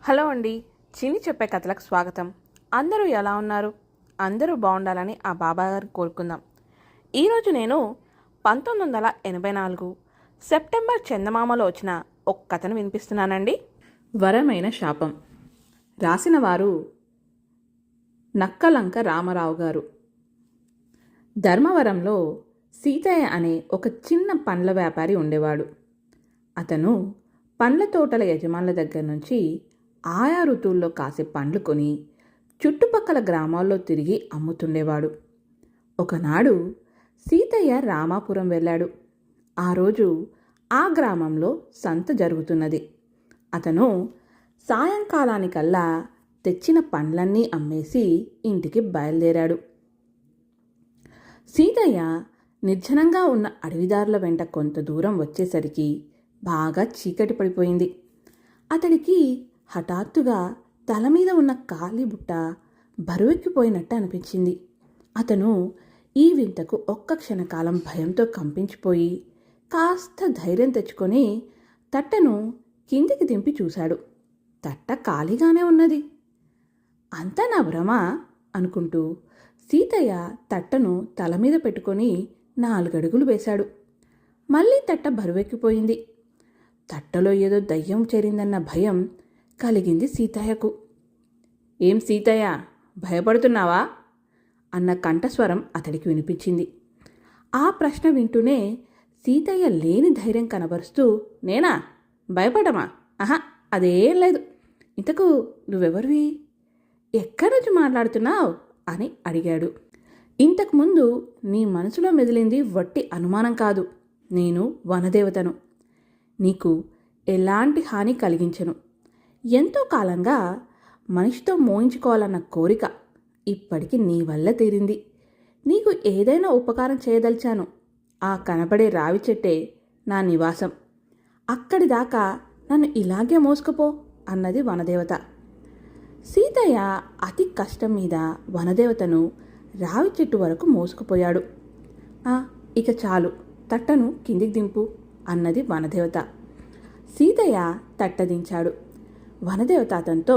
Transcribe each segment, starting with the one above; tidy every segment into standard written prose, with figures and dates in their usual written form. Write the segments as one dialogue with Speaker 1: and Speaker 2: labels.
Speaker 1: Hello అండి. చిన్ని చెప్పే కథలకు స్వాగతం. అందరూ ఎలా ఉన్నారు? అందరూ బాగుండాలని ఆ బాబాగారిని కోరుకుందాం. ఈరోజు నేను 1984 సెప్టెంబర్ చందమామలో వచ్చిన ఒక కథను వినిపిస్తున్నానండి. వరమైన శాపం. రాసిన వారు నక్కలంక రామారావు గారు. ధర్మవరంలో సీతయ్య అనే ఒక చిన్న పండ్ల వ్యాపారి ఉండేవాడు. అతను పండ్ల తోటల యజమానుల దగ్గర నుంచి ఆయా ఋతువుల్లో కాసే పండ్లు కొని చుట్టుపక్కల గ్రామాల్లో తిరిగి అమ్ముతుండేవాడు. ఒకనాడు సీతయ్య రామాపురం వెళ్ళాడు. ఆ రోజు ఆ గ్రామంలో సంత జరుగుతున్నది. అతను సాయంకాలానికల్లా తెచ్చిన పండ్లన్నీ అమ్మేసి ఇంటికి బయలుదేరాడు. సీతయ్య నిర్జనంగా ఉన్న అడవిదారుల వెంట కొంత దూరం వచ్చేసరికి బాగా చీకటి పడిపోయింది. అతడికి హఠాత్తుగా తల మీద ఉన్న ఖాళీ బుట్ట బరువెక్కిపోయినట్టు అనిపించింది. అతను ఈ వింతకు ఒక్క క్షణకాలం భయంతో కంపించిపోయి కాస్త ధైర్యం తెచ్చుకొని తట్టను కిందికి దింపి చూశాడు. తట్ట ఖాళీగానే ఉన్నది. అంతా నా భ్రమ అనుకుంటూ సీతయ్య తట్టను తల మీద పెట్టుకొని 4 అడుగులు వేశాడు. మళ్ళీ తట్ట బరువెక్కిపోయింది. తట్టలో ఏదో దయ్యం చేరిందన్న భయం కలిగింది సీతయ్యకు. ఏం సీతయ్య, భయపడుతున్నావా అన్న కంఠస్వరం అతడికి వినిపించింది. ఆ ప్రశ్న వింటూనే సీతయ్య లేని ధైర్యం కనబరుస్తూ, నేనా? భయపడమా? ఆహా, అదేం లేదు. ఇంతకు నువ్వెవరివి? ఎక్కడి నుంచి మాట్లాడుతున్నావు అని అడిగాడు. ఇంతకుముందు నీ మనసులో మెదిలింది వట్టి అనుమానం కాదు. నేను వనదేవతను. నీకు ఎలాంటి హాని కలిగించను. ఎంతో కాలంగా మనిషితో మోయించుకోవాలన్న కోరిక ఇప్పటికి నీ వల్ల తీరింది. నీకు ఏదైనా ఉపకారం చేయదలిచాను. ఆ కనబడే రావి చెట్టే నా నివాసం. అక్కడి దాకా నన్ను ఇలాగే మోసుకుపో అన్నది వనదేవత. సీతయ్య అతి కష్టం మీద వనదేవతను రావి చెట్టు వరకు మోసుకుపోయాడు. ఇక చాలు, తట్టను కిందికి దింపు అన్నది వనదేవత. సీతయ్య తట్టదించాడు. వనదేవత అతనితో,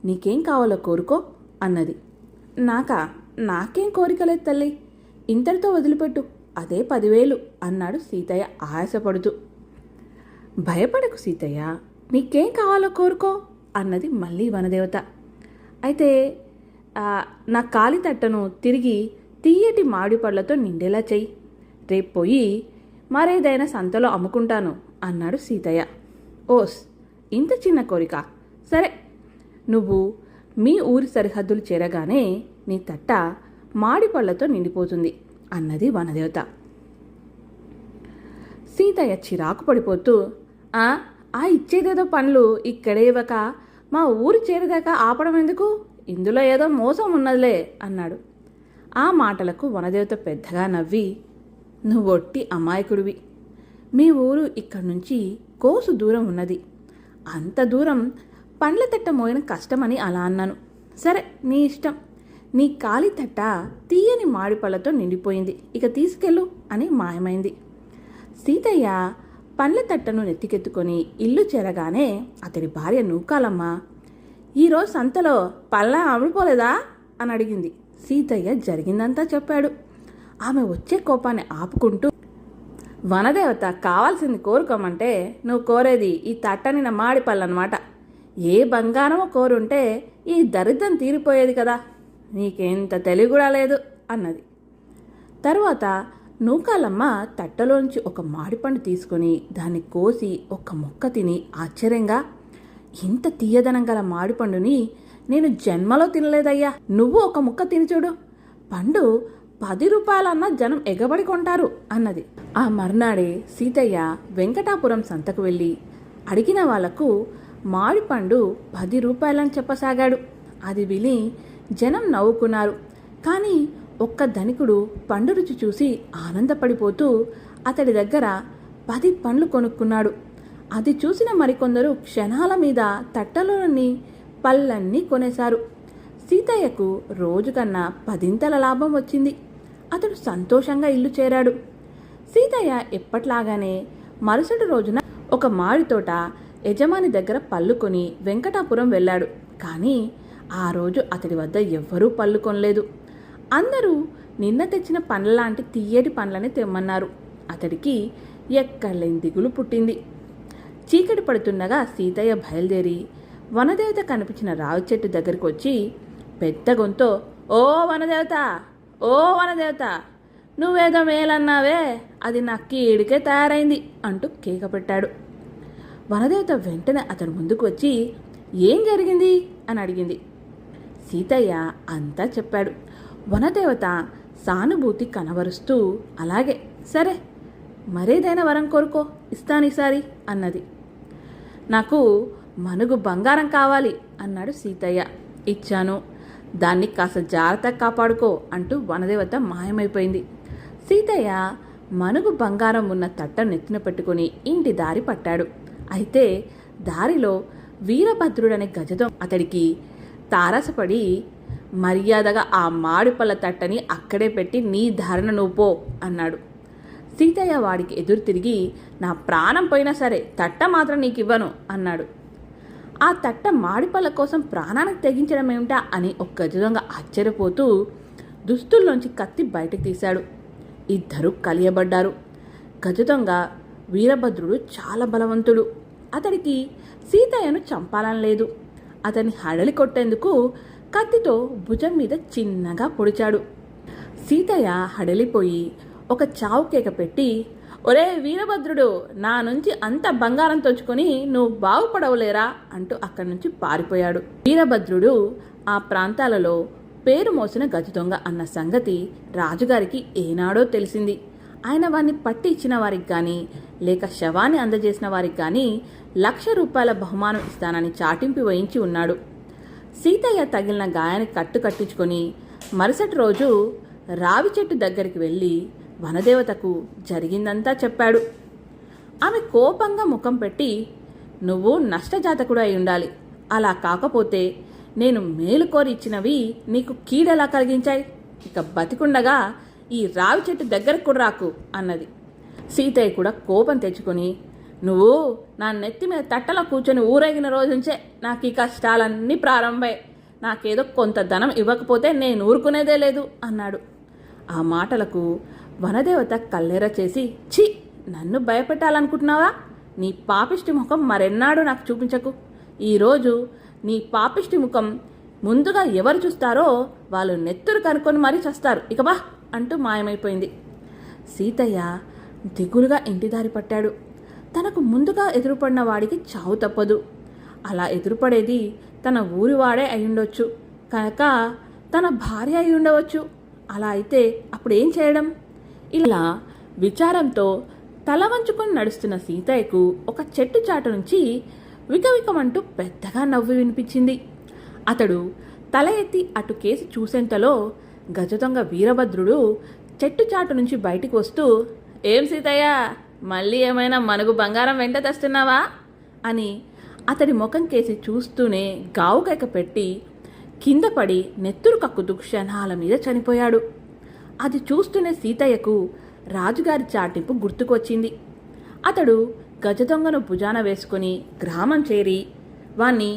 Speaker 1: నీకేం కావాలో కోరుకో అన్నది. నాకేం కోరికలేదు తల్లి, ఇంతటితో వదిలిపెట్టు, అదే 10,000 అన్నాడు సీతయ్య ఆయాసపడుతూ. భయపడకు సీతయ్య, నీకేం కావాలో కోరుకో అన్నది మళ్ళీ వనదేవత. అయితే నా కాలి తట్టను తిరిగి తీయటి మామిడి పళ్ళతో నిండేలా చెయ్యి. రేపు పోయి మరేదైనా సంతలో అమ్ముకుంటాను అన్నాడు సీతయ్య. ఓస్, ఇంత చిన్న కోరిక? సరే, నువ్వు మీ ఊరి సరిహద్దులు చేరగానే నీ తట్ట మామిడి పళ్ళతో నిండిపోతుంది అన్నది వనదేవత. సీతయ్య చిరాకు పడిపోతూ, ఇచ్చేదేదో పండ్లు ఇక్కడే ఇవ్వక మా ఊరు చేరేదాకా ఆపడం ఎందుకు? ఇందులో ఏదో మోసం ఉన్నదిలే అన్నాడు. ఆ మాటలకు వనదేవత పెద్దగా నవ్వి, నువ్వొట్టి అమాయకుడివి. మీ ఊరు ఇక్కడి నుంచి కోసు దూరం ఉన్నది. అంత దూరం పండ్ల తట్ట మోయడం కష్టమని అలా అన్నాను. సరే, నీ ఇష్టం. నీ కాలి తట్ట తీయని మామిడిపళ్ళతో నిండిపోయింది, ఇక తీసుకెళ్ళు అని మాయమైంది. సీతయ్య పండ్ల తట్టను నెత్తికెత్తుకొని ఇల్లు చేరగానే అతడి భార్య నూకాలమ్మ, ఈరోజు సంతలో పళ్ళ అమ్ముడుపోలేదా అని అడిగింది. సీతయ్య జరిగిందంతా చెప్పాడు. ఆమె వచ్చే కోపాన్ని ఆపుకుంటూ, వనదేవత కావాల్సింది కోరుకోమంటే నువ్వు కోరేది ఈ తట్టని నా మాడి పళ్ళనమాట. ఏ బంగారమో కోరుంటే ఈ దరిద్రం తీరిపోయేది కదా. నీకెంత తెలివి కూడా లేదు అన్నది. తరువాత నూకాలమ్మ తట్టలోంచి ఒక మామిడిపండు తీసుకొని దాన్ని కోసి ఒక్క ముక్క తిని ఆశ్చర్యంగా, ఇంత తీయదనం గల మామిడిపండుని నేను జన్మలో తినలేదయ్యా, నువ్వు ఒక ముక్క తిని చూడు, పండు 10 రూపాయలన్నా జనం ఎగబడి కొంటారు అన్నది. ఆ మర్నాడే సీతయ్య వెంకటాపురం సంతకు వెళ్ళి అడిగిన వాళ్లకు మామిడిపండు 10 రూపాయలని చెప్పసాగాడు. అది విని జనం నవ్వుకున్నారు. కానీ ఒక్క ధనికుడు పండు రుచి చూసి ఆనందపడిపోతూ అతడి దగ్గర 10 పండ్లు కొనుక్కున్నాడు. అది చూసిన మరికొందరు క్షణాల మీద తట్టలోని పళ్ళన్నీ కొనేశారు. సీతయ్యకు రోజుకన్నా 10 లాభం వచ్చింది. అతడు సంతోషంగా ఇల్లు చేరాడు. సీతయ్య ఎప్పట్లాగానే మరుసటి రోజున ఒక మామిడి తోట యజమాని దగ్గర పళ్ళు కొని వెంకటాపురం వెళ్ళాడు. కానీ ఆ రోజు అతడి వద్ద ఎవ్వరూ పళ్ళు కొనలేదు. అందరూ నిన్న తెచ్చిన పండ్లలాంటి తియ్యటి పండ్లని తెమ్మన్నారు. అతడికి ఎక్కడలేని దిగులు పుట్టింది. చీకటి పడుతుండగా సీతయ్య బయలుదేరి వనదేవత కనిపించిన రావి చెట్టు దగ్గరికి వచ్చి పెద్ద గొంతో, ఓ వనదేవత, ఓ వనదేవత, నువ్వేదో మేలన్నావే, అది నా కీడికే తయారైంది అంటూ కేక పెట్టాడు. వనదేవత వెంటనే అతని ముందుకు వచ్చి ఏం జరిగింది అని అడిగింది. సీతయ్య అంతా చెప్పాడు. వనదేవత సానుభూతి కనబరుస్తూ, అలాగే, సరే, మరేదైనా వరం కోరుకో, ఇస్తాను ఈసారి అన్నది. నాకు మనుగు బంగారం కావాలి అన్నాడు సీతయ్య. ఇచ్చాను, దాన్ని కాస్త జాగ్రత్తగా కాపాడుకో అంటూ వనదేవత మాయమైపోయింది. సీతయ్య మనుగు బంగారం ఉన్న తట్ట నెత్తిన పెట్టుకుని ఇంటి దారి పట్టాడు. అయితే దారిలో వీరభద్రుడనే గజదొంగ అతడికి తారసపడి మర్యాదగా ఆ మాడిపళ్ళ తట్టని అక్కడే పెట్టి నీ ధారణ నువ్వు పో అన్నాడు. సీతయ్య వాడికి ఎదురు తిరిగి, నా ప్రాణం పోయినా సరే తట్ట మాత్రం నీకు ఇవ్వను అన్నాడు. ఆ తట్ట మాడిపళ్ళ కోసం ప్రాణానికి తెగించడం ఏమిటా అని ఒక గజదొంగ ఆశ్చర్యపోతూ దుస్తుల్లోంచి కత్తి బయటకు తీశాడు. ఇద్దరు కలియబడ్డారు. గజదొంగ వీరభద్రుడు చాలా బలవంతుడు. అతడికి సీతయ్యను చంపాలని లేదు. అతన్ని హడలి కొట్టేందుకు కత్తితో భుజం మీద చిన్నగా పొడిచాడు. సీతయ్య హడలిపోయి ఒక చావు కేక పెట్టి, ఒరే వీరభద్రుడు, నా నుంచి అంత బంగారం తోచుకొని నువ్వు బాగుపడవలేరా అంటూ అక్కడి నుంచి పారిపోయాడు. వీరభద్రుడు ఆ ప్రాంతాలలో పేరు మోసిన గజదొంగ అన్న సంగతి రాజుగారికి ఏనాడో తెలిసింది. ఆయన వారిని పట్టి ఇచ్చిన వారికి కానీ లేక శవాన్ని అందజేసిన వారికి కానీ ₹1,00,000 బహుమానం ఇస్తానని చాటింపు వేయించి ఉన్నాడు. సీతయ్య తగిలిన గాయాన్ని కట్టించుకొని మరుసటి రోజు రావి చెట్టు దగ్గరికి వెళ్ళి వనదేవతకు జరిగిందంతా చెప్పాడు. ఆమె కోపంగా ముఖం పెట్టి, నువ్వు నష్టజాతకుడు అయి ఉండాలి, అలా కాకపోతే నేను మేలు కోరి ఇచ్చినవి నీకు కీడెలా కలిగించాయి, ఇక బతికుండగా ఈ రావి చెట్టు దగ్గరకు కూడా రాకు అన్నది. సీతయ్య కూడా కోపం తెచ్చుకొని, నువ్వు నా నెత్తి మీద తట్టలో కూర్చొని ఊరేగిన రోజు నుంచే నాకు ఈ కష్టాలన్నీ ప్రారంభమై, నాకేదో కొంత ధనం ఇవ్వకపోతే నేను ఊరుకునేదే లేదు అన్నాడు. ఆ మాటలకు వనదేవత కల్లెర చేసి, ఛీ, నన్ను భయపెట్టాలనుకుంటున్నావా? నీ పాపిష్టి ముఖం మరెన్నాడు నాకు చూపించకు. ఈరోజు నీ పాపిష్టి ముఖం ముందుగా ఎవరు చూస్తారో వాళ్ళు నెత్తురు కనుక్కొని మరీ చస్తారు, ఇక బా అంటూ మాయమైపోయింది. సీతయ్య దిగులుగా ఇంటిదారి పట్టాడు. తనకు ముందుగా ఎదురుపడిన వాడికి చావు తప్పదు. అలా ఎదురుపడేది తన ఊరివాడే అయ్యుండొచ్చు, కనుక తన భార్య అయి ఉండవచ్చు. అలా అయితే అప్పుడేం చేయడం? ఇలా విచారంతో తల వంచుకొని నడుస్తున్న సీతయ్యకు ఒక చెట్టు చాటు నుంచి వికవికమంటూ పెద్దగా నవ్వు వినిపించింది. అతడు తల ఎత్తి అటు కేసి చూసేంతలో గజదొంగ వీరభద్రుడు చెట్టు చాటు నుంచి బయటికి వస్తూ, ఏం సీతయ్య, మళ్ళీ ఏమైనా మనుగు బంగారం వెంట తెస్తున్నావా అని అతడి ముఖం కేసి చూస్తూనే గావుకైక పెట్టి కింద పడి నెత్తురు కక్కుతూ క్షణాల మీద చనిపోయాడు. అది చూస్తూనే సీతయ్యకు రాజుగారి చాటింపు గుర్తుకొచ్చింది. అతడు గజదొంగను భుజాన వేసుకుని గ్రామం చేరి వాణ్ణి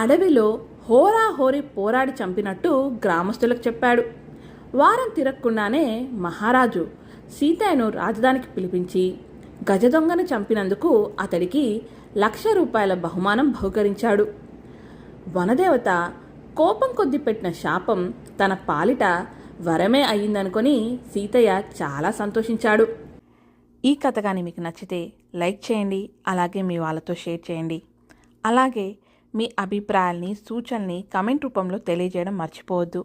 Speaker 1: అడవిలో హోరాహోరీ పోరాడి చంపినట్టు గ్రామస్తులకు చెప్పాడు. వారం తిరగకుండానే మహారాజు సీతయ్యను రాజధానికి పిలిపించి గజదొంగను చంపినందుకు అతడికి ₹1,00,000 బహుమానం బహుకరించాడు. వనదేవత కోపం కొద్ది పెట్టిన శాపం తన పాలిట వరమే అయ్యిందనుకొని సీతయ్య చాలా సంతోషించాడు. ఈ కథ కానీ మీకు నచ్చితే లైక్ చేయండి, అలాగే మీ వాళ్ళతో షేర్ చేయండి. అలాగే మీ అభిప్రాయాల్ని, సూచనల్ని కామెంట్ రూపంలో తెలియజేయడం మర్చిపోవద్దు.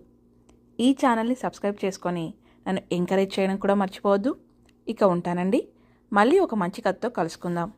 Speaker 1: ఈ ఛానల్ని సబ్స్క్రైబ్ చేసుకొని నన్ను ఎంకరేజ్ చేయడం కూడా మర్చిపోవద్దు. ఇక ఉంటానండి. మళ్ళీ ఒక మంచి కథతో కలుసుకుందాం.